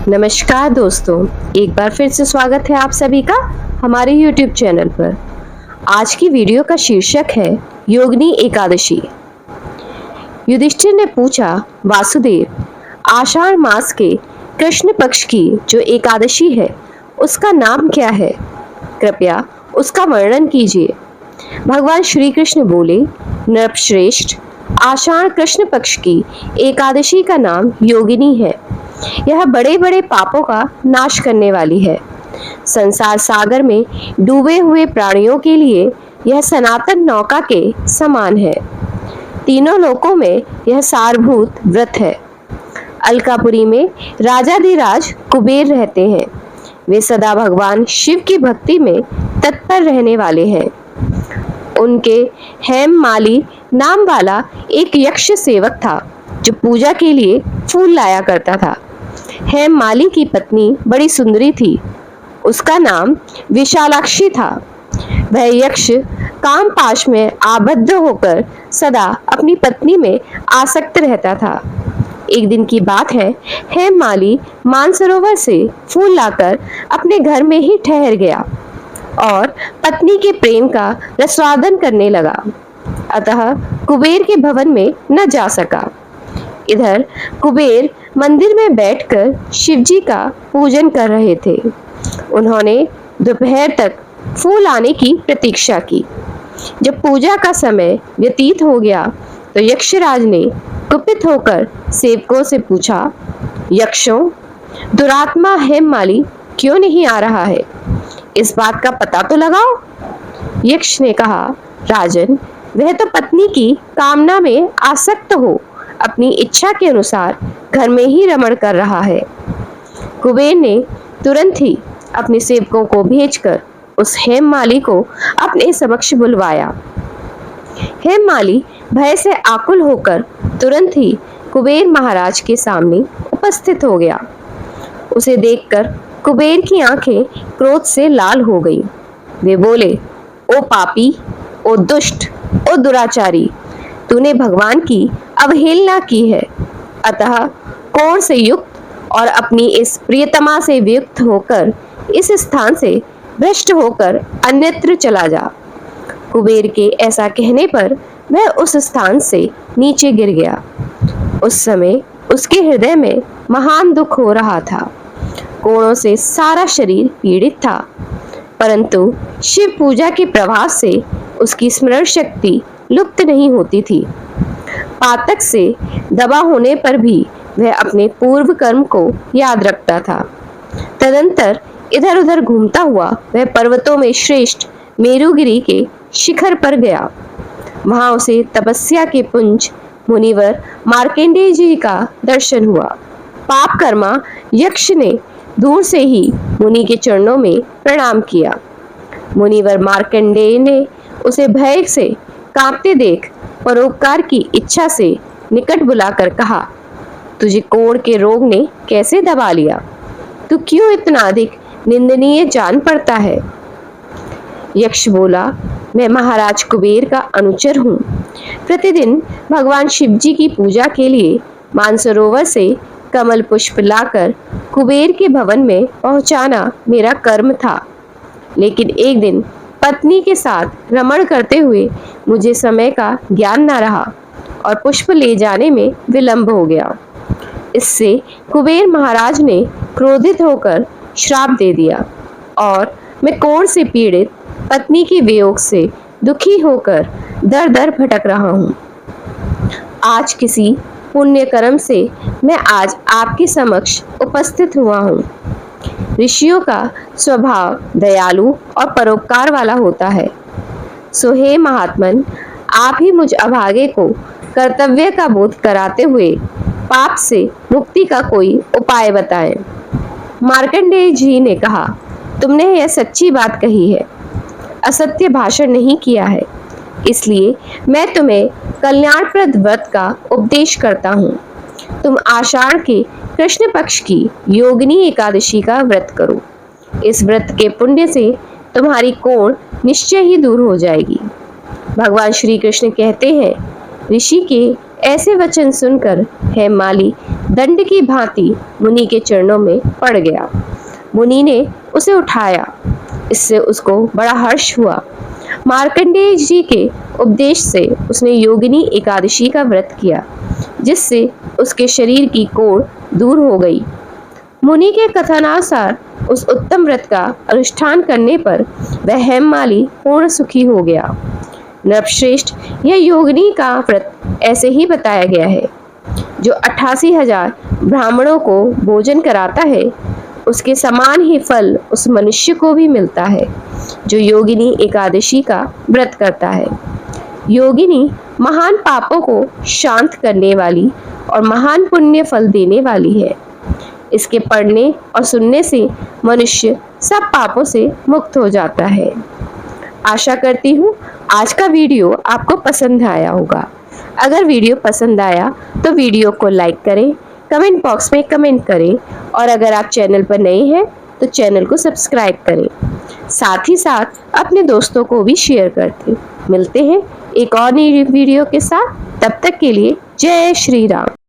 नमस्कार दोस्तों, एक बार फिर से स्वागत है आप सभी का हमारे YouTube चैनल पर। आज की वीडियो का शीर्षक है योगिनी एकादशी। युधिष्ठिर ने पूछा, वासुदेव, आषाढ़ मास के कृष्ण पक्ष की जो एकादशी है उसका नाम क्या है? कृपया उसका वर्णन कीजिए। भगवान श्री कृष्ण बोले, नृपश्रेष्ठ, आषाढ़ कृष्ण पक्ष की एकादशी का नाम योगिनी है। यह बड़े बड़े पापों का नाश करने वाली है। संसार सागर में डूबे हुए प्राणियों के लिए यह सनातन नौका के समान है। तीनों लोकों में यह सारभूत व्रत है। अलकापुरी में राजाधिराज कुबेर रहते हैं। वे सदा भगवान शिव की भक्ति में तत्पर रहने वाले हैं। उनके हेममाली नाम वाला एक यक्ष सेवक था जो पूजा के लिए फूल लाया करता था। हेममाली की पत्नी बड़ी सुंदरी थी। उसका नाम विशालाक्षी था। वह यक्ष काम पाश में आबद्ध होकर सदा अपनी पत्नी में आसक्त रहता था। एक दिन की बात है, हेममाली मानसरोवर से फूल लाकर अपने घर में ही ठहर गया और पत्नी के प्रेम का रसवादन करने लगा। अतः कुबेर के भवन में न जा सका। इधर कुबेर मंदिर में बैठकर शिवजी का पूजन कर रहे थे। उन्होंने दोपहर तक फूल आने की प्रतीक्षा की। जब पूजा का समय व्यतीत हो गया तो यक्षराज ने कुपित होकर सेवकों से पूछा, यक्षों, दुरात्मा हेममाली क्यों नहीं आ रहा है? इस बात का पता तो लगाओ। यक्ष ने कहा, राजन, वह तो पत्नी की कामना में आसक्त हो अपनी इच्छा के अनुसार घर में ही रमण कर रहा है। कुबेर ने तुरंत ही अपने सेवकों को भेजकर उस हेममाली को अपने समक्ष बुलवाया। हेममाली भय से आकुल होकर तुरंत ही कुबेर महाराज के सामने उपस्थित हो गया। उसे देखकर कुबेर की आंखें क्रोध से लाल हो गईं। वे बोले, ओ पापी, ओ दुष्ट, ओ दुराचारी, तूने भगवान की अवहेलना की है। अतः कोढ़ से युक्त और अपनी इस प्रियतमा से वियुक्त होकर इस स्थान से भ्रष्ट होकर अन्यत्र चला जा। कुबेर के ऐसा कहने पर वह उस स्थान से नीचे गिर गया। उस समय उसके हृदय में महान दुख हो रहा था। कोढ़ों से सारा शरीर पीड़ित था, परंतु शिव पूजा के प्रभाव से उसकी स्मरण शक्ति लुप्त नहीं होती थी। पातक से दबा होने पर भी वह अपने पूर्व कर्म को याद रखता था। तदंतर इधर उधर घूमता हुआ वह पर्वतों में श्रेष्ठ मेरुगिरी के शिखर पर गया। वहां उसे तपस्या के पुंज मुनिवर मार्कंडेय जी का दर्शन हुआ। पाप कर्मा यक्ष ने दूर से ही मुनि के चरणों में प्रणाम किया। मुनिवर मार्कंडेय ने उसे भय से कांपते देख परोपकार की इच्छा से निकट बुलाकर कहा, तुझे कोढ़ के रोग ने कैसे दबा लिया? तू क्यों इतना अधिक निंदनीय जान पड़ता है? यक्ष बोला, मैं महाराज कुबेर का अनुचर हूँ। प्रतिदिन भगवान शिवजी की पूजा के लिए मानसरोवर से कमल पुष्प लाकर कुबेर के भवन में पहुंचाना मेरा कर्म था। लेकिन एक दिन पत्नी के साथ रमण करते हुए मुझे समय का ज्ञान न रहा और पुष्प ले जाने में विलंब हो गया। इससे कुबेर महाराज ने क्रोधित होकर श्राप दे दिया और मैं कोढ़ से पीड़ित पत्नी के वियोग से दुखी होकर दर दर भटक रहा हूँ। आज किसी पुण्य कर्म से मैं आज आपके समक्ष उपस्थित हुआ हूँ। ऋषियों का स्वभाव दयालु और परोपकार वाला होता है। सो हे महात्मन, आप ही मुझ अभागे को कर्तव्य का बोध कराते हुए पाप से मुक्ति का कोई उपाय बताएं। मार्कंडेय जी ने कहा, तुमने यह सच्ची बात कही है, असत्य भाषण नहीं किया है, इसलिए मैं तुम्हें कल्याणप्रद व्रत का उपदेश करता हूँ। तुम आषाढ़ के कृष्ण पक्ष की योगिनी एकादशी का व्रत करो। इस व्रत के पुण्य से तुम्हारी कोढ़ निश्चय ही दूर हो जाएगी। भगवान श्री कृष्ण कहते हैं, ऋषि के ऐसे वचन सुनकर हेममाली दंड की भांति मुनि के चरणों में पड़ गया। मुनि ने उसे उठाया। इससे उसको बड़ा हर्ष हुआ। मार्कंडेय जी के उपदेश से उसने योगिनी एकादशी का व्रत किया, जिससे उसके शरीर की कोढ़ दूर हो गई। मुनि के कथनानुसार उस उत्तम व्रत का अनुष्ठान करने पर वह हेममाली पूर्ण सुखी हो गया। नृपश्रेष्ठ, यह योगिनी का व्रत ऐसे ही बताया गया है। जो 88,000 ब्राह्मणों को भोजन कराता है, उसके समान ही फल उस मनुष्य को भी मिलता है जो योगिनी एकादशी का व्रत करता है। योगिनी महान पापों को शांत करने वाली और महान पुण्य फल देने वाली है। इसके पढ़ने और सुनने से मनुष्य सब पापों से मुक्त हो जाता है। आशा करती हूँ आज का वीडियो आपको पसंद आया होगा। अगर वीडियो पसंद आया तो वीडियो को लाइक करें, कमेंट बॉक्स में कमेंट करें और अगर आप चैनल पर नए हैं तो चैनल को सब्सक्राइब करें। साथ ही साथ अपने दोस्तों को भी शेयर करते। मिलते हैं एक और नई वीडियो के साथ। तब तक के लिए जय श्री राम।